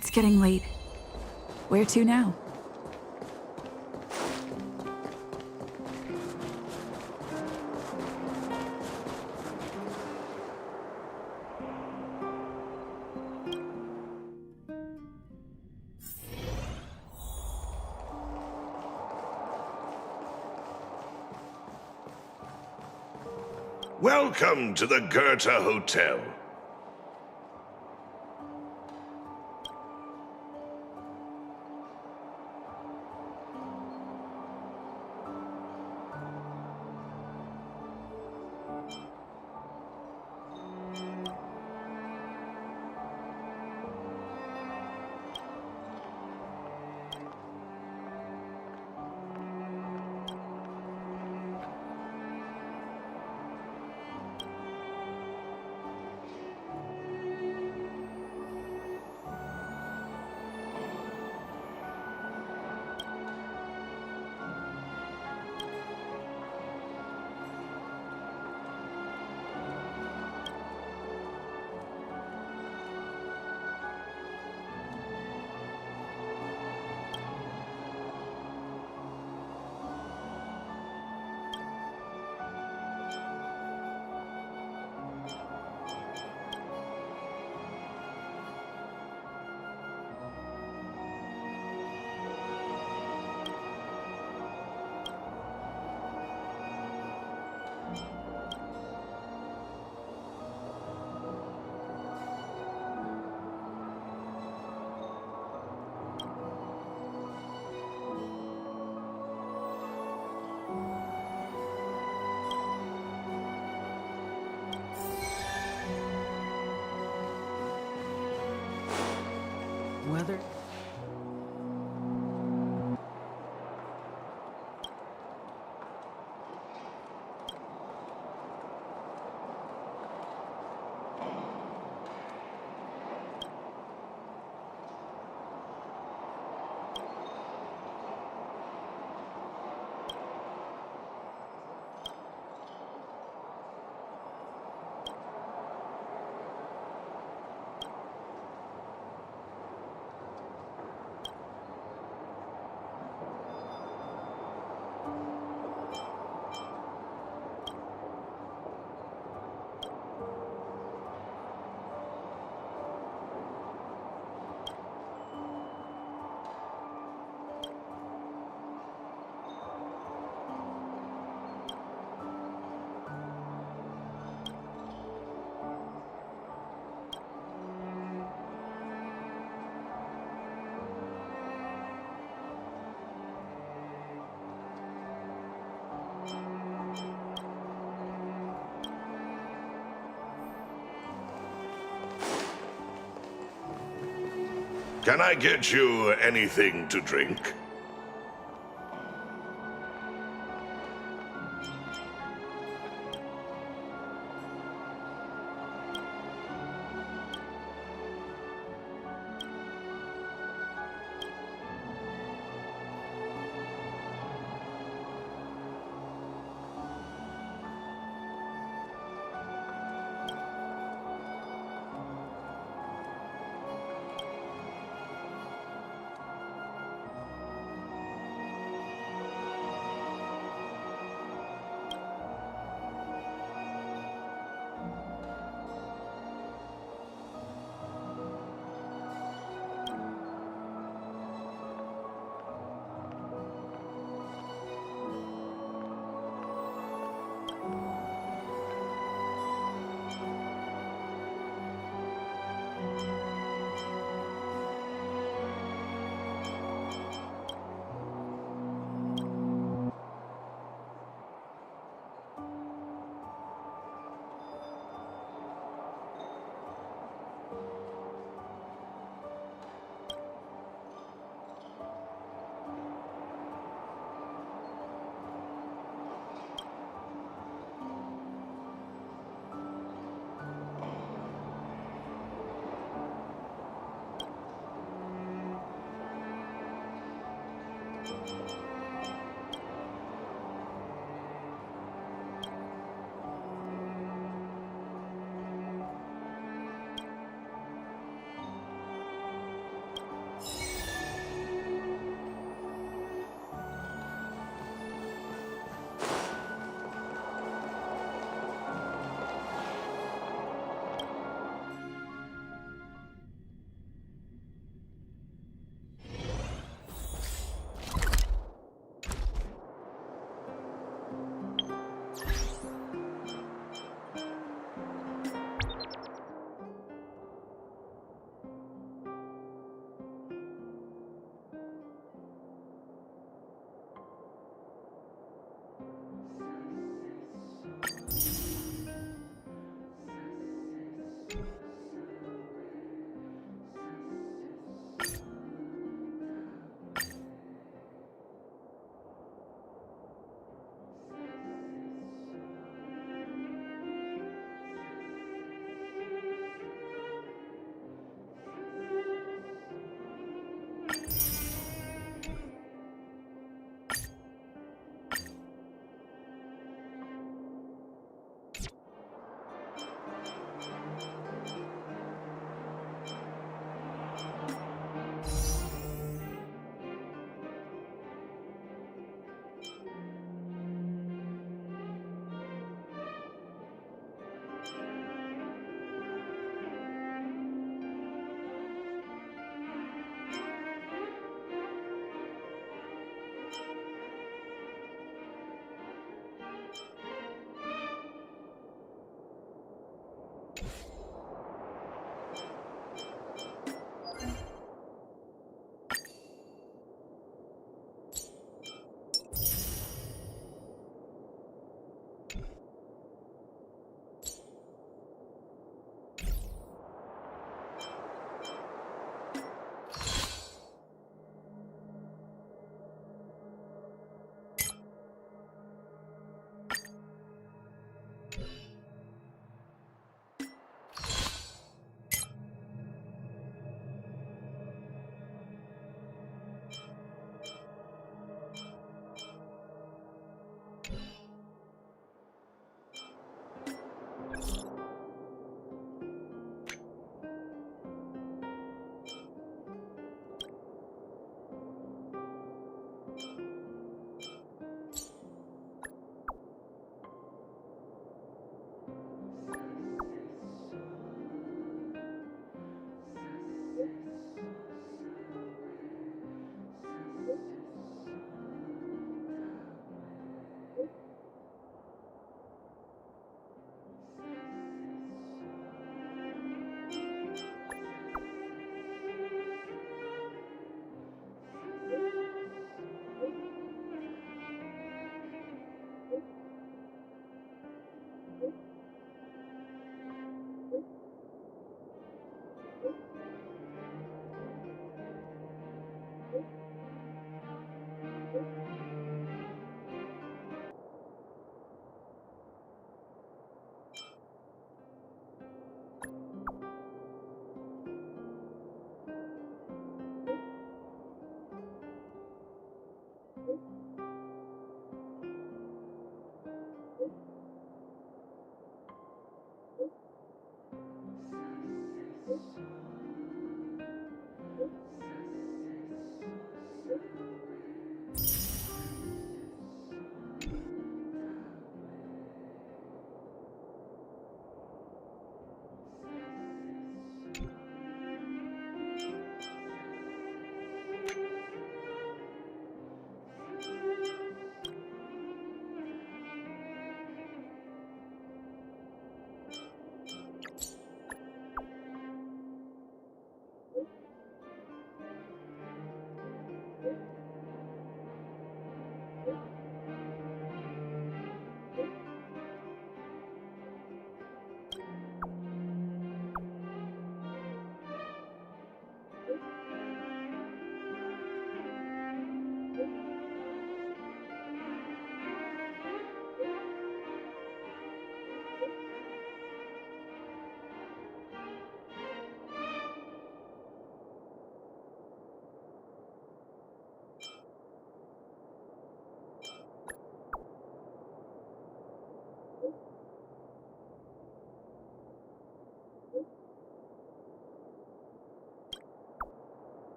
It's getting late. Where to now? Welcome to the Goethe Hotel. Weather? Can I get you anything to drink?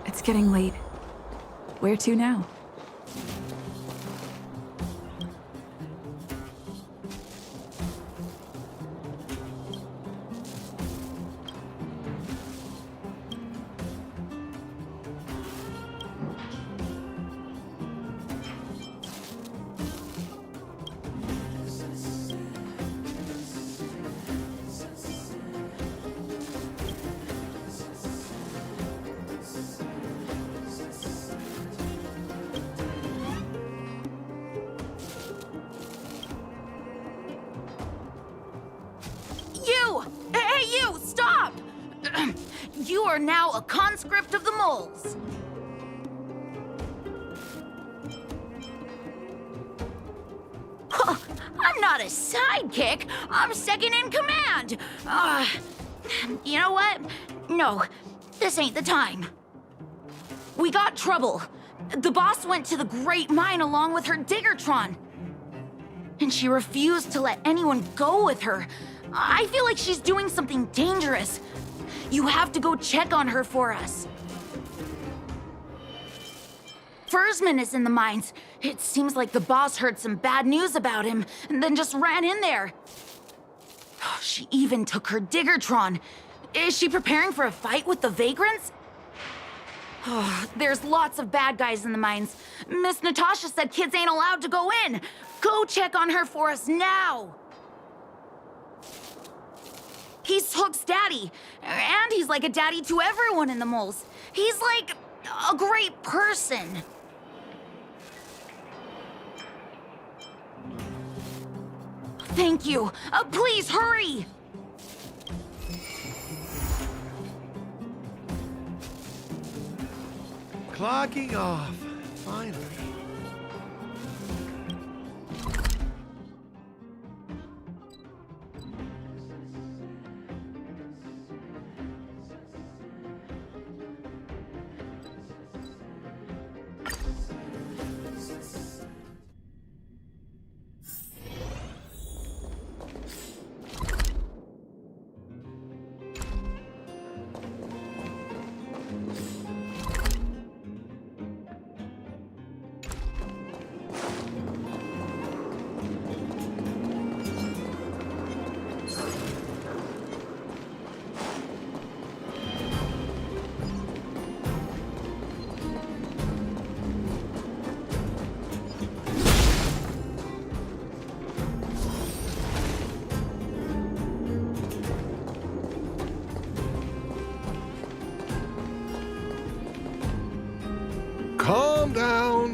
It's getting late. Where to now? You! Hey, you! Stop! You are now a conscript of the moles. Huh, I'm not a sidekick. I'm second in command. You know what? No, this ain't the time. We got trouble. The boss went to the Great Mine along with her Diggertron. And she refused to let anyone go with her. I feel like she's doing something dangerous. You have to go check on her for us. Fursman is in the mines. It seems like the boss heard some bad news about him and then just ran in there. She even took her Diggertron. Is she preparing for a fight with the vagrants? There's lots of bad guys in the mines. Miss Natasha said kids ain't allowed to go in. Go check on her for us now. He's Hook's daddy, and he's like a daddy to everyone in the moles. He's like a great person. Thank you. Please hurry. Clocking off, finally.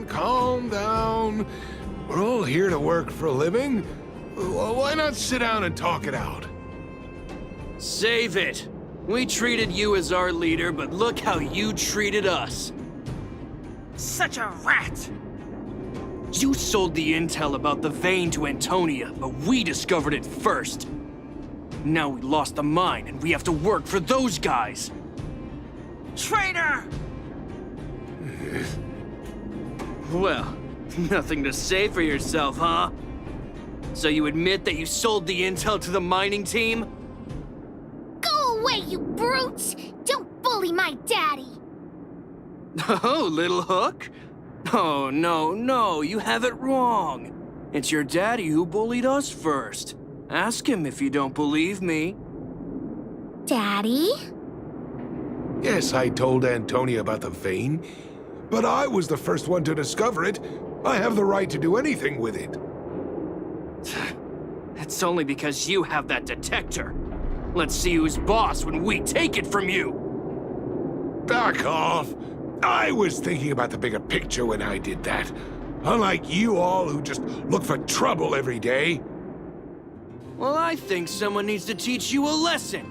Calm down. We're all here to work for a living. Why not sit down and talk it out? Save it. We treated you as our leader, but look how you treated us. Such a rat! You sold the intel about the vein to Antonia, but we discovered it first. Now we lost the mine, and we have to work for those guys. Traitor! Well, nothing to say for yourself, huh? So you admit that you sold the intel to the mining team? Go away, you brutes! Don't bully my daddy! Oh, little Hook? Oh, no, you have it wrong. It's your daddy who bullied us first. Ask him if you don't believe me. Daddy? Yes, I told Antonia about the vein, but I was the first one to discover it. I have the right to do anything with it. It's only because you have that detector. Let's see who's boss when we take it from you. Back off. I was thinking about the bigger picture when I did that. Unlike you all who just look for trouble every day. Well, I think someone needs to teach you a lesson.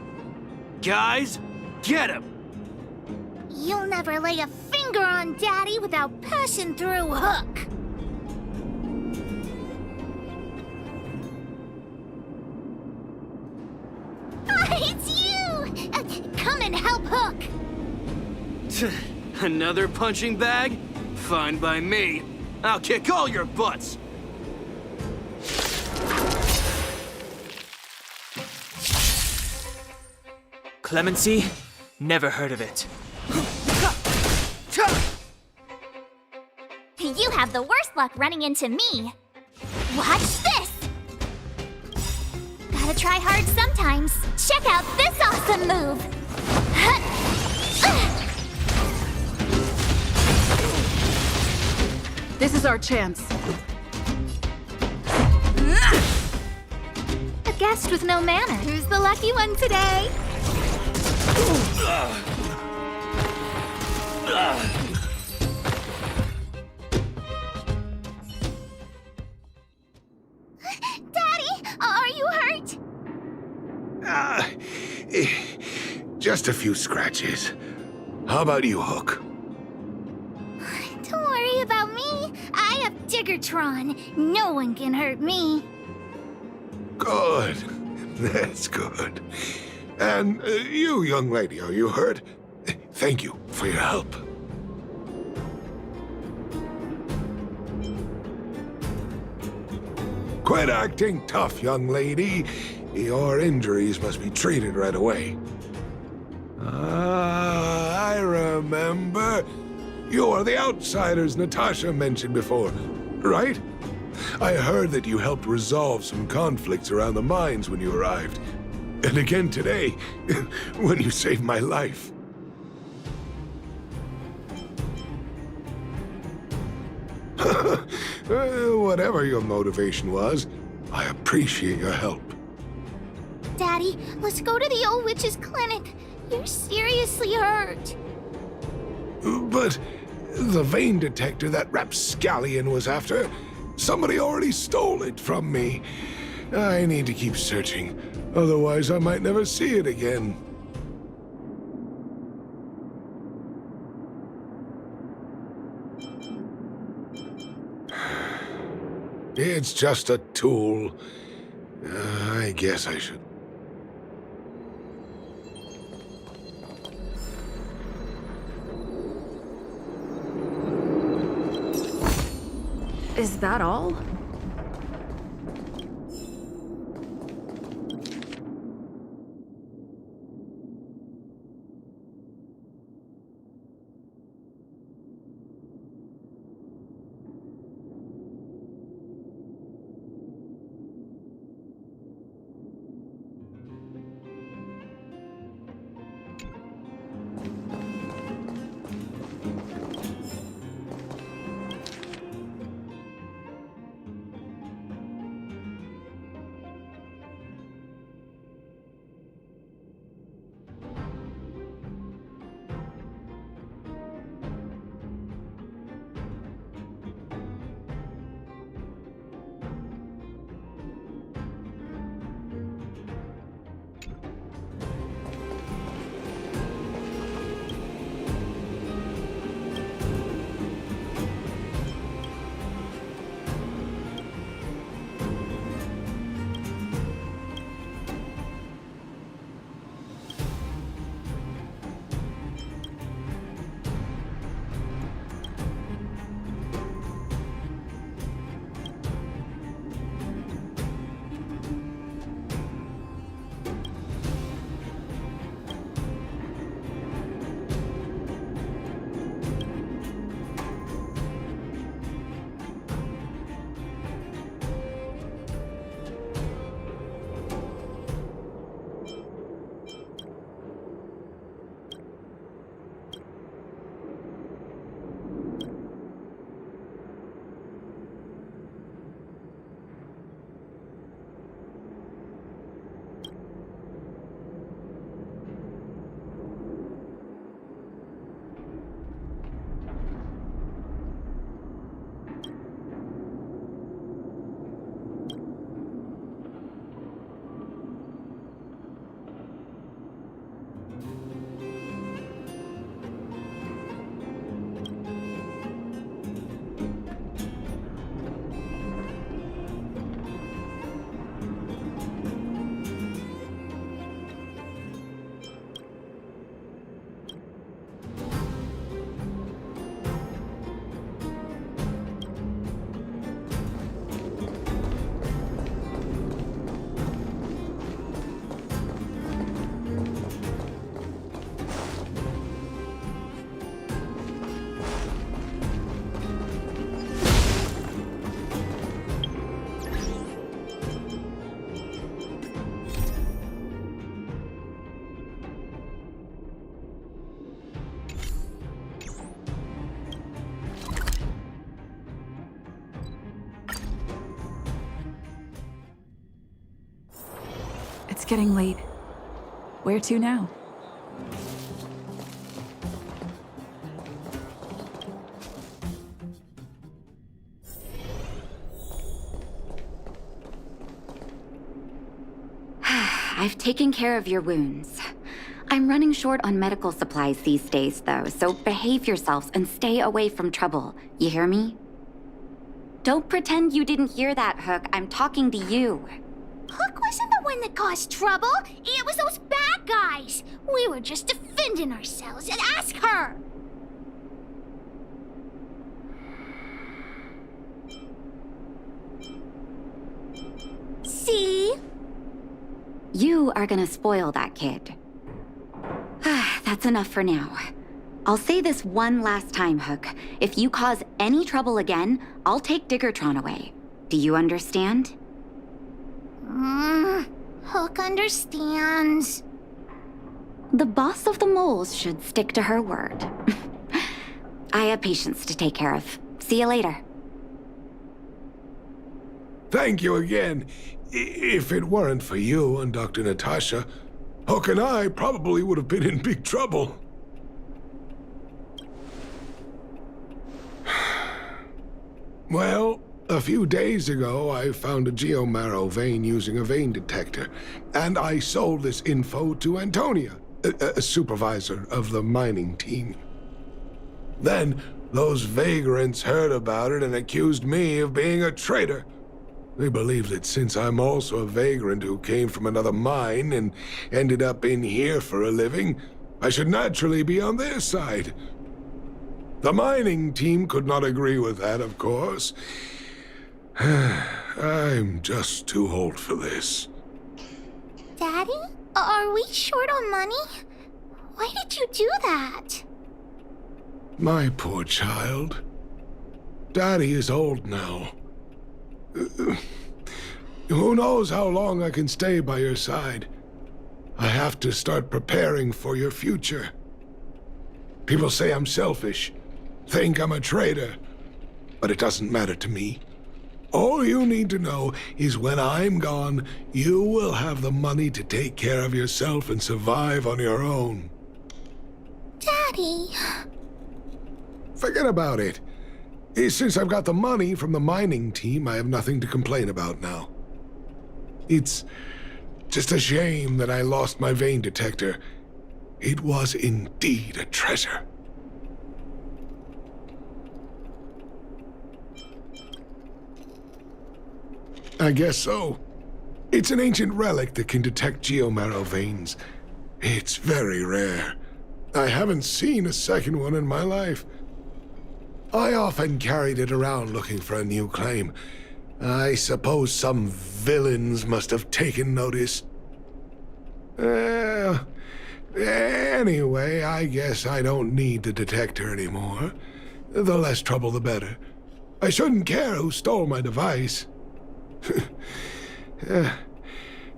Guys, get him! You'll never lay a finger on Daddy without passing through Hook. It's you! Come and help Hook! Another punching bag? Fine by me. I'll kick all your butts. Clemency? Never heard of it. You have the worst luck running into me. Watch this! Gotta try hard sometimes. Check out this awesome move! This is our chance. A guest with no manner. Who's the lucky one today? Daddy, are you hurt? Just a few scratches. How about you, Hook? Don't worry about me. I have Diggertron. No one can hurt me. Good. That's good. And you, young lady, are you hurt? Thank you for your help. Quit acting tough, young lady. Your injuries must be treated right away. I remember. You're the outsiders Natasha mentioned before, right? I heard that you helped resolve some conflicts around the mines when you arrived. And again today, when you saved my life. Whatever your motivation was, I appreciate your help. Daddy, let's go to the old witch's clinic. You're seriously hurt. But the vein detector that rapscallion was after, somebody already stole it from me. I need to keep searching, otherwise I might never see it again. It's just a tool. I guess I should. Is that all? It's getting late. Where to now? I've taken care of your wounds. I'm running short on medical supplies these days, though, so behave yourselves and stay away from trouble. You hear me? Don't pretend you didn't hear that, Hook. I'm talking to you. Hook wasn't the one that caused trouble. It was those bad guys. We were just defending ourselves. And ask her. See? You are gonna spoil that kid. That's enough for now. I'll say this one last time, Hook. If you cause any trouble again, I'll take Diggertron away. Do you understand? Hook understands. The boss of the moles should stick to her word. I have patients to take care of. See you later. Thank you again. If it weren't for you and Dr. Natasha, Hook and I probably would have been in big trouble. Well, a few days ago, I found a geomarrow vein using a vein detector, and I sold this info to Antonia, a supervisor of the mining team. Then, those vagrants heard about it and accused me of being a traitor. They believe that since I'm also a vagrant who came from another mine and ended up in here for a living, I should naturally be on their side. The mining team could not agree with that, of course. I'm just too old for this. Daddy? Are we short on money? Why did you do that? My poor child. Daddy is old now. Who knows how long I can stay by your side? I have to start preparing for your future. People say I'm selfish, think I'm a traitor, but it doesn't matter to me. All you need to know is when I'm gone, you will have the money to take care of yourself and survive on your own. Daddy. Forget about it. Since I've got the money from the mining team, I have nothing to complain about now. It's just a shame that I lost my vein detector. It was indeed a treasure. I guess so. It's an ancient relic that can detect geomarrow veins. It's very rare. I haven't seen a second one in my life. I often carried it around looking for a new claim. I suppose some villains must have taken notice. Anyway, I guess I don't need the detector anymore. The less trouble, the better. I shouldn't care who stole my device.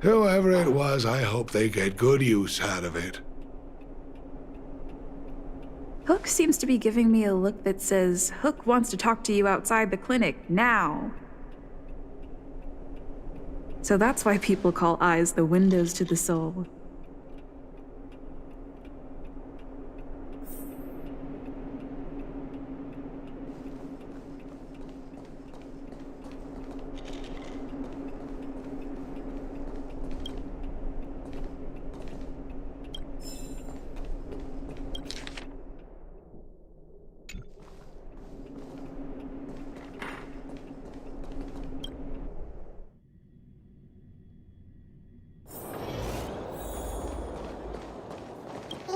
Whoever it was, I hope they get good use out of it. Hook seems to be giving me a look that says, Hook wants to talk to you outside the clinic, now. So that's why people call eyes the windows to the soul.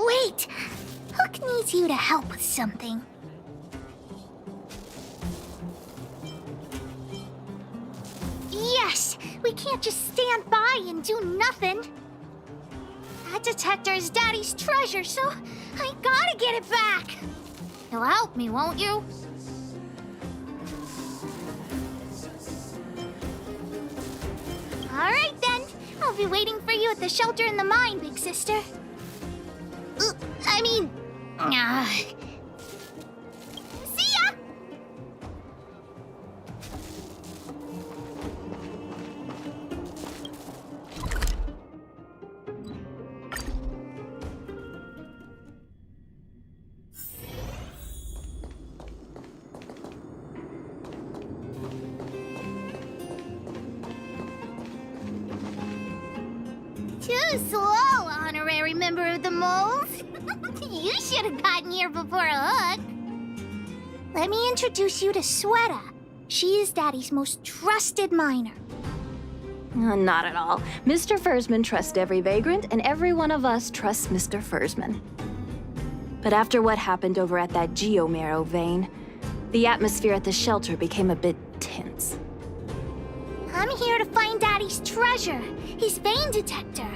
Wait! Hook needs you to help with something. Yes! We can't just stand by and do nothing. That detector is Daddy's treasure, so I gotta get it back. You'll help me, won't you? All right, then. I'll be waiting for you at the shelter in the mine, big sister. See ya! Too slow, honorary member of the moles. You should have gotten here before Hook. Let me introduce you to Sweta. She is Daddy's most trusted miner. Not at all. Mr. Fursman trusts every vagrant, and every one of us trusts Mr. Fursman. But after what happened over at that geomarrow vein, the atmosphere at the shelter became a bit tense. I'm here to find Daddy's treasure, his vein detector.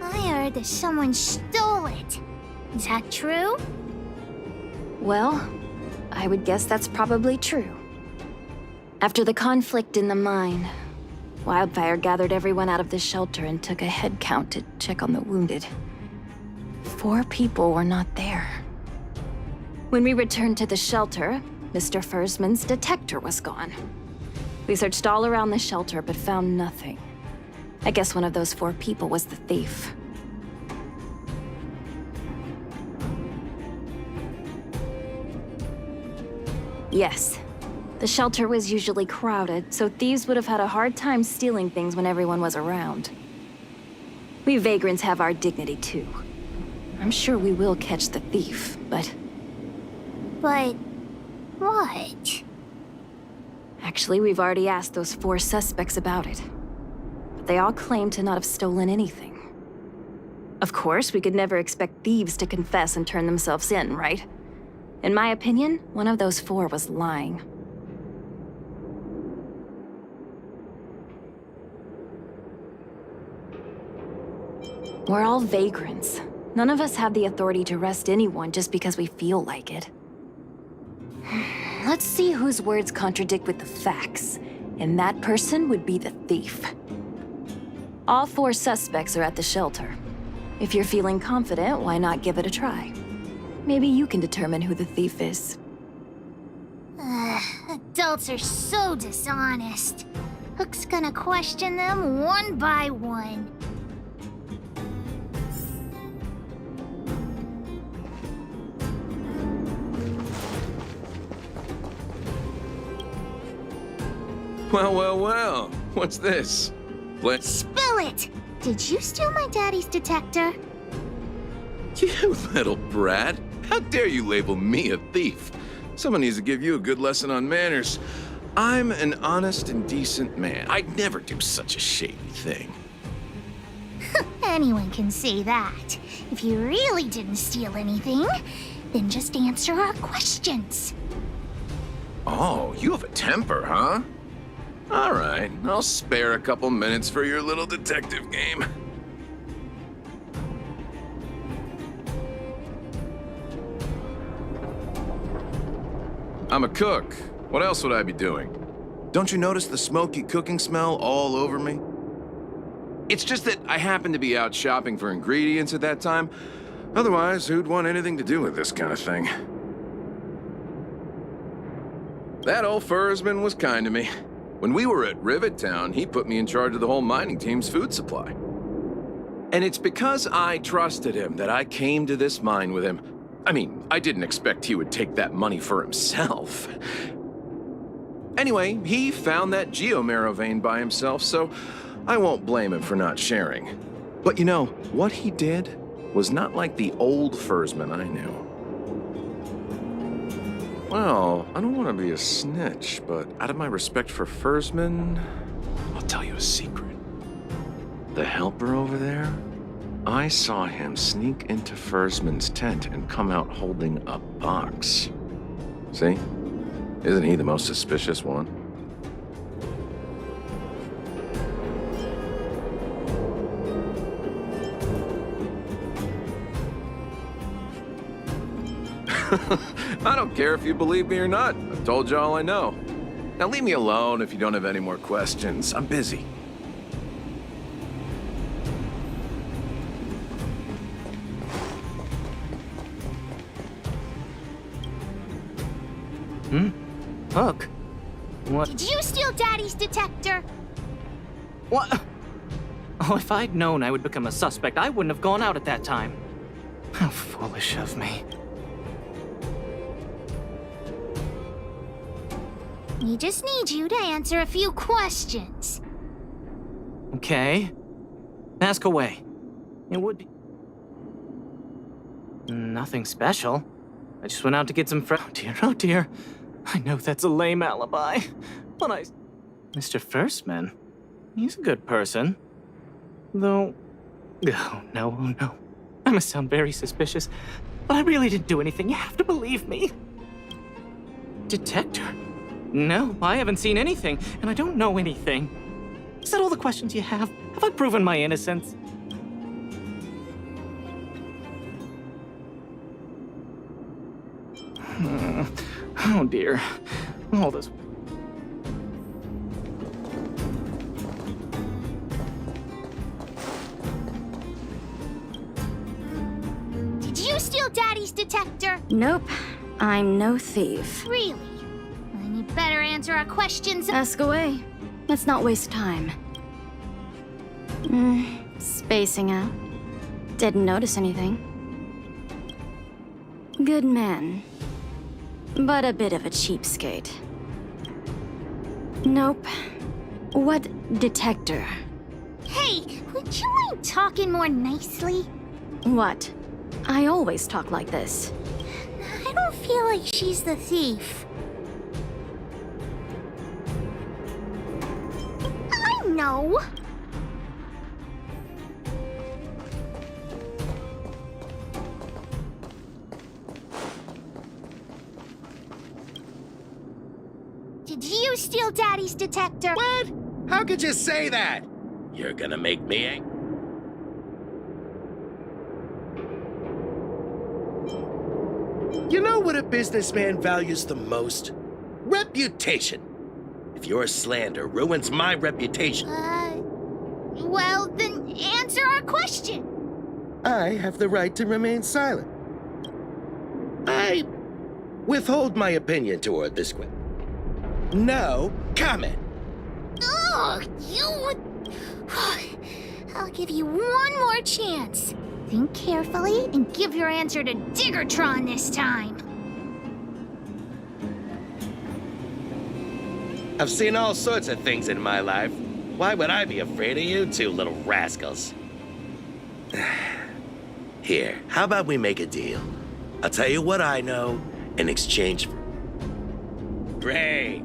I heard that someone stole it. Is that true? Well, I would guess that's probably true. After the conflict in the mine, Wildfire gathered everyone out of the shelter and took a head count to check on the wounded. 4 people were not there. When we returned to the shelter, Mr. Fursman's detector was gone. We searched all around the shelter but found nothing. I guess one of those 4 people was the thief. Yes. The shelter was usually crowded, so thieves would have had a hard time stealing things when everyone was around. We vagrants have our dignity too. I'm sure we will catch the thief, but... But... what? Actually, we've already asked those 4 suspects about it. But they all claim to not have stolen anything. Of course, we could never expect thieves to confess and turn themselves in, right? In my opinion, one of those 4 was lying. We're all vagrants. None of us have the authority to arrest anyone just because we feel like it. Let's see whose words contradict with the facts. And that person would be the thief. All 4 suspects are at the shelter. If you're feeling confident, why not give it a try? Maybe you can determine who the thief is. Adults are so dishonest. Hook's gonna question them one by one. Well, well, well. What's this? Let's... Spill it! Did you steal my daddy's detector? You little brat. How dare you label me a thief? Someone needs to give you a good lesson on manners. I'm an honest and decent man. I'd never do such a shady thing. Anyone can say that. If you really didn't steal anything, then just answer our questions. Oh, you have a temper, huh? All right, I'll spare a couple minutes for your little detective game. I'm a cook. What else would I be doing? Don't you notice the smoky cooking smell all over me? It's just that I happened to be out shopping for ingredients at that time. Otherwise, who'd want anything to do with this kind of thing? That old Fursman was kind to me. When we were at Rivet Town, he put me in charge of the whole mining team's food supply. And it's because I trusted him that I came to this mine with him. I mean, I didn't expect he would take that money for himself. Anyway, he found that geomarrow vein by himself, so I won't blame him for not sharing. But you know, what he did was not like the old Fursman I knew. Well, I don't want to be a snitch, but out of my respect for Fursman, I'll tell you a secret. The helper over there, I saw him sneak into Fursman's tent and come out holding a box. See? Isn't he the most suspicious one? I don't care if you believe me or not. I've told you all I know. Now leave me alone if you don't have any more questions. I'm busy. Hook? What? Did you steal Daddy's detector? What? Oh, if I'd known I would become a suspect, I wouldn't have gone out at that time. How foolish of me. We just need you to answer a few questions. Okay. Ask away. It would be... nothing special. I just went out to get some oh dear, oh dear. I know that's a lame alibi, but Mr. Fursman, he's a good person. Though... oh no, oh no. I must sound very suspicious, but I really didn't do anything. You have to believe me. Detector? No, I haven't seen anything, and I don't know anything. Is that all the questions you have? Have I proven my innocence? Oh dear. All this. Did you steal Daddy's detector? Nope. I'm no thief. Really? Then you better answer our questions. Ask away. Let's not waste time. Spacing out. Didn't notice anything. Good man. But a bit of a cheapskate. Nope. What detector? Hey, would you mind talking more nicely? What? I always talk like this. I don't feel like she's the thief. I know. Did you steal Daddy's detector? What? How could you say that? You're gonna make me angry. You know what a businessman values the most? Reputation. If your slander ruins my reputation, Well, then answer our question. I have the right to remain silent. I withhold my opinion toward this question. No comment. Ugh, you... I'll give you one more chance. Think carefully and give your answer to Diggertron this time. I've seen all sorts of things in my life. Why would I be afraid of you two little rascals? Here, how about we make a deal? I'll tell you what I know in exchange for... Great.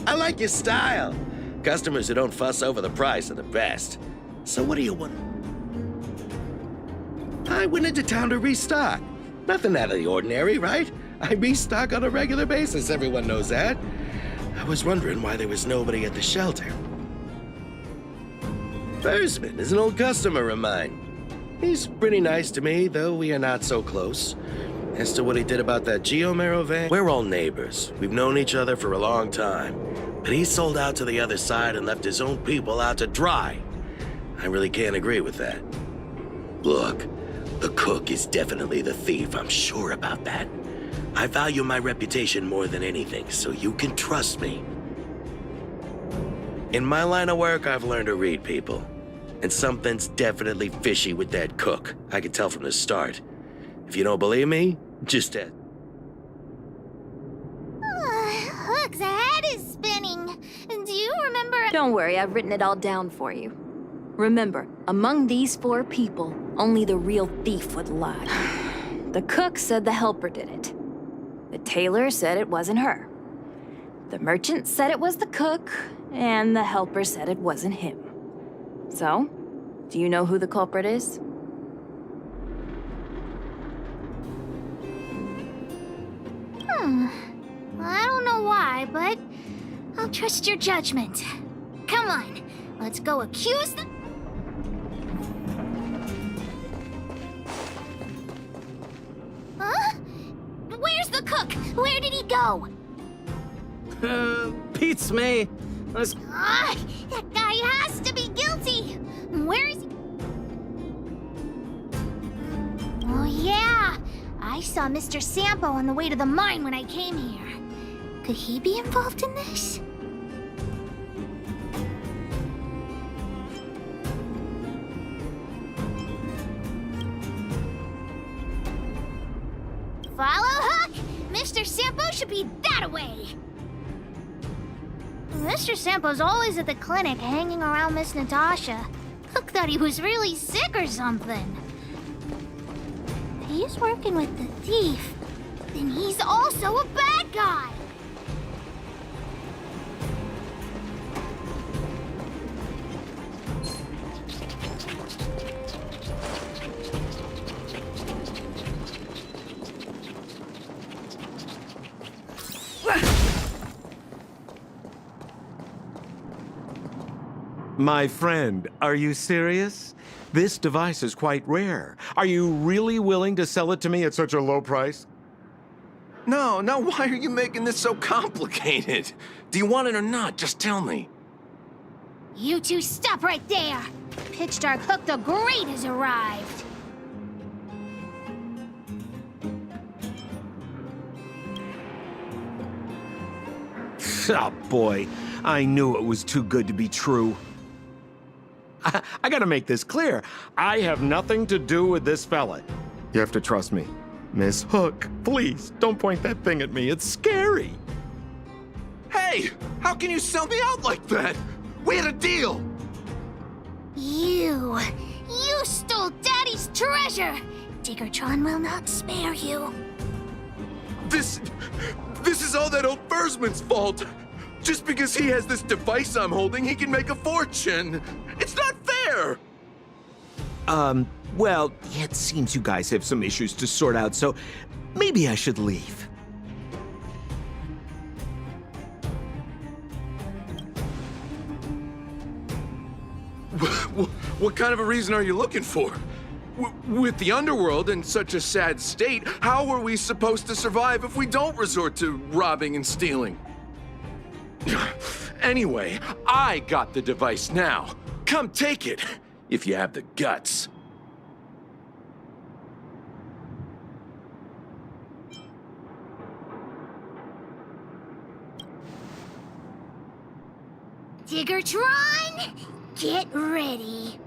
I like your style. Customers who don't fuss over the price are the best. So what do you want? I went into town to restock. Nothing out of the ordinary, right? I restock on a regular basis, everyone knows that. I was wondering why there was nobody at the shelter. Versman is an old customer of mine. He's pretty nice to me, though we are not so close. As to what he did about that Geomero van, we're all neighbors. We've known each other for a long time. But he sold out to the other side and left his own people out to dry. I really can't agree with that. Look, the cook is definitely the thief, I'm sure about that. I value my reputation more than anything, so you can trust me. In my line of work, I've learned to read people. And something's definitely fishy with that cook. I could tell from the start. If you don't believe me, just ask. Look, the head is spinning. Do you remember... Don't worry, I've written it all down for you. Remember, among these 4 people, only the real thief would lie. The cook said the helper did it. The tailor said it wasn't her. The merchant said it was the cook, and the helper said it wasn't him. So, do you know who the culprit is? I don't know why, but I'll trust your judgment. Come on, let's go accuse the... Huh? Where's the cook? Where did he go? Beats me. That guy has to be guilty. Where is he? Oh, yeah. I saw Mr. Sampo on the way to the mine when I came here. Could he be involved in this? Follow Hook? Mr. Sampo should be that way. Mr. Sampo's always at the clinic hanging around Miss Natasha. Hook thought he was really sick or something. If he's working with the thief, then he's also a bad guy. My friend, are you serious? This device is quite rare. Are you really willing to sell it to me at such a low price? No, why are you making this so complicated? Do you want it or not? Just tell me. You two stop right there! Pitch Dark Hook the Great has arrived! Oh boy, I knew it was too good to be true. I gotta make this clear. I have nothing to do with this fella. You have to trust me. Miss Hook, please, don't point that thing at me. It's scary. Hey, how can you sell me out like that? We had a deal. You stole Daddy's treasure! Diggertron will not spare you. This is all that old Fursman's fault. Just because he has this device I'm holding, he can make a fortune. It's not fair. Well, it seems you guys have some issues to sort out, so maybe I should leave. What kind of a reason are you looking for? With the underworld in such a sad state, how are we supposed to survive if we don't resort to robbing and stealing? Anyway, I got the device now. Come take it, if you have the guts. Diggertron, get ready.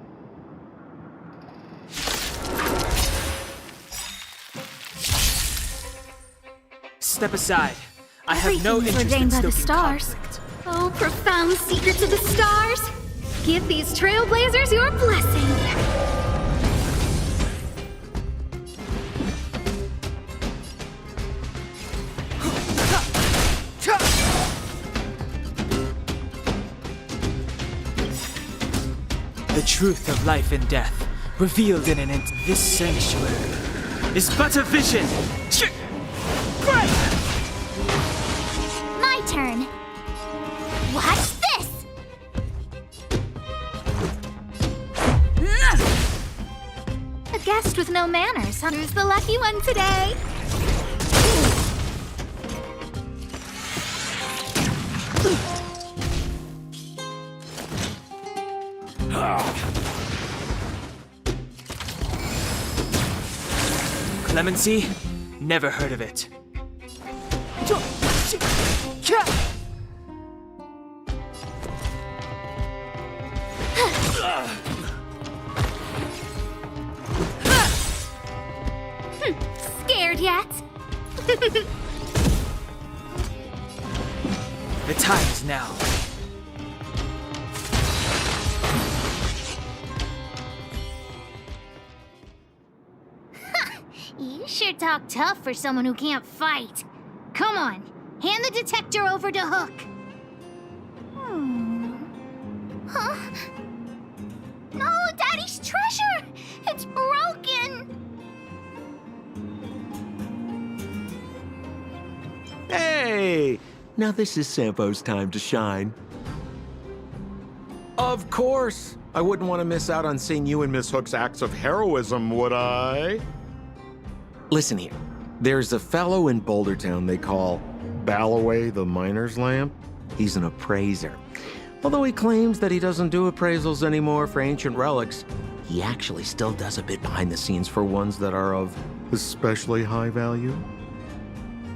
Step aside. I have no Everything is interest in ordained by the stoking stars. conflict. Oh, profound secrets of the stars! Give these trailblazers your blessing! The truth of life and death, revealed in an this sanctuary, is but a vision. My turn. Watch this! A guest with no manners. Who's the lucky one today? Clemency? Never heard of it. Scared yet? The time is now. You sure talk tough for someone who can't fight. Come on, hand the detector over to Hook. Huh? No, Daddy's treasure! It's broken! Hey! Now this is Sampo's time to shine. Of course! I wouldn't want to miss out on seeing you and Miss Hook's acts of heroism, would I? Listen here. There's a fellow in Bouldertown they call Balloway the Miner's Lamp. He's an appraiser. Although he claims that he doesn't do appraisals anymore for ancient relics, he actually still does a bit behind the scenes for ones that are of especially high value.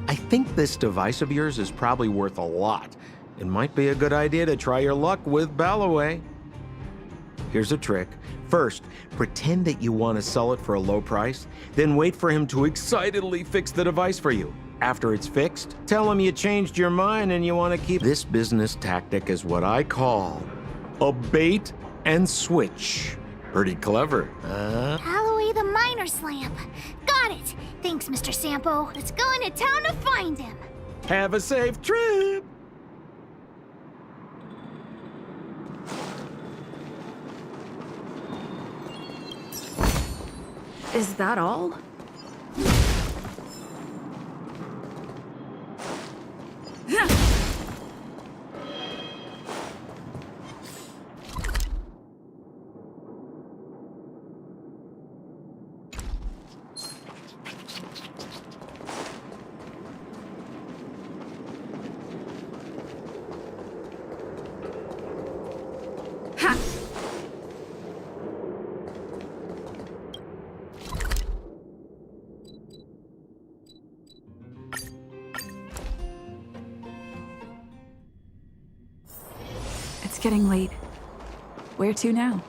I think this device of yours is probably worth a lot. It might be a good idea to try your luck with Balloway. Here's a trick. First, pretend that you want to sell it for a low price, then wait for him to excitedly fix the device for you. After it's fixed, tell him you changed your mind and you want to keep. This business tactic is what I call a bait and switch. Pretty clever, huh? Balloway the Miner's Lamp. Got it. Thanks, Mr. Sampo. Let's go into town to find him. Have a safe trip. Is that all? Ha! It's getting late. Where to now?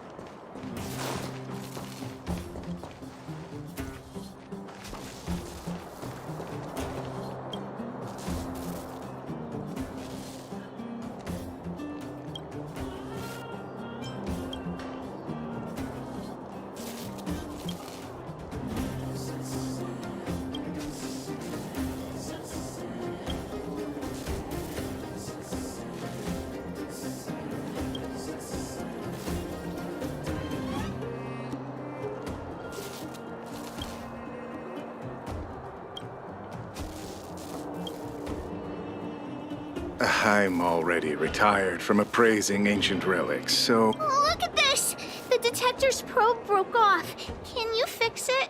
I'm already retired from appraising ancient relics, so... Look at this! The detector's probe broke off. Can you fix it?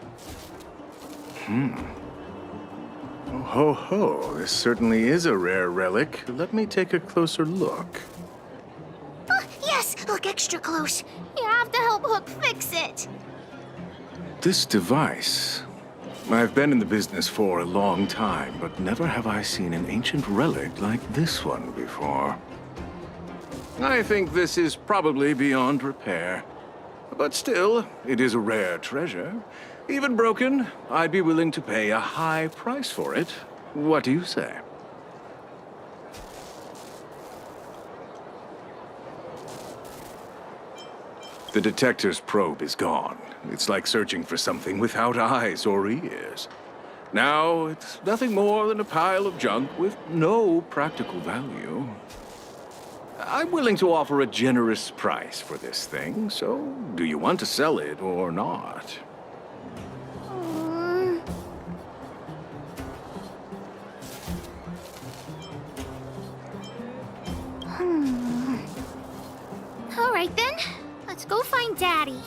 Oh, ho, ho. This certainly is a rare relic. Let me take a closer look. Yes! Look extra close. You have to help Hook fix it. This device... I've been in the business for a long time, but never have I seen an ancient relic like this one before. I think this is probably beyond repair. But still, it is a rare treasure. Even broken, I'd be willing to pay a high price for it. What do you say? The detector's probe is gone. It's like searching for something without eyes or ears. Now, it's nothing more than a pile of junk with no practical value. I'm willing to offer a generous price for this thing, so do you want to sell it or not? All right then, let's go find Daddy.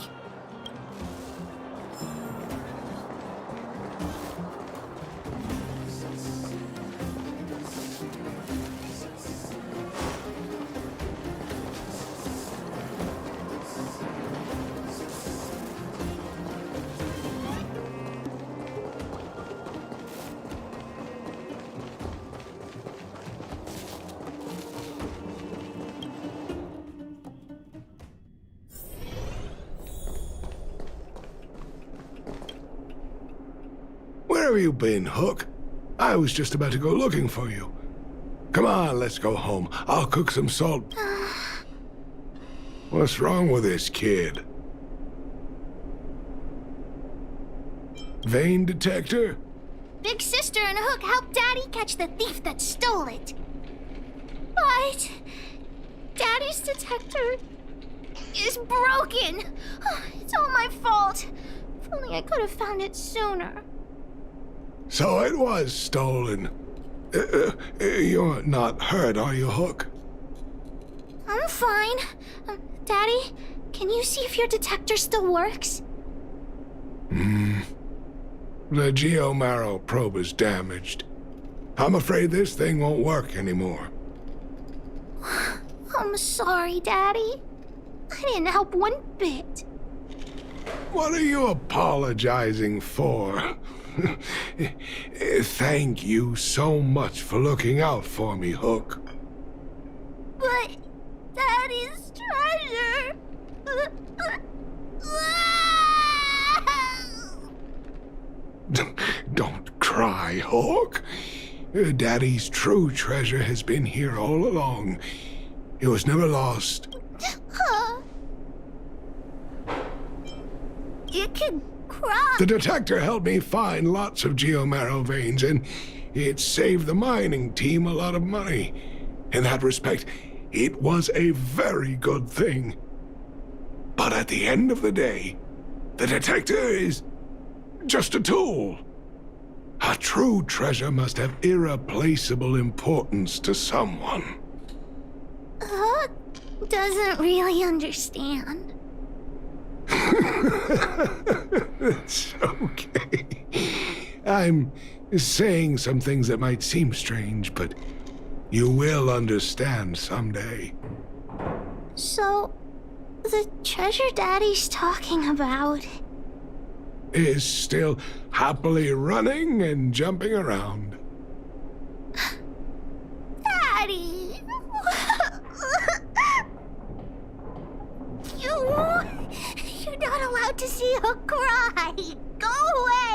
Where have you been, Hook? I was just about to go looking for you. Come on, let's go home. I'll cook some salt. What's wrong with this kid? Vein detector? Big Sister and Hook helped Daddy catch the thief that stole it. But Daddy's detector is broken. It's all my fault. If only I could have found it sooner. So it was stolen. You're not hurt, are you, Hook? I'm fine. Daddy, can you see if your detector still works? The geomarrow probe is damaged. I'm afraid this thing won't work anymore. I'm sorry, Daddy. I didn't help one bit. What are you apologizing for? Thank you so much for looking out for me, Hook. But Daddy's treasure... Don't cry, Hook. Daddy's true treasure has been here all along. It was never lost. You can cry. The detector helped me find lots of geomarrow veins, and it saved the mining team a lot of money. In that respect, it was a very good thing. But at the end of the day, the detector is just a tool. A true treasure must have irreplaceable importance to someone. Hook doesn't really understand. It's okay. I'm saying some things that might seem strange, but you will understand someday. So, The treasure Daddy's talking about is still happily running and jumping around. Daddy! You're not allowed to see Hook cry! Go away!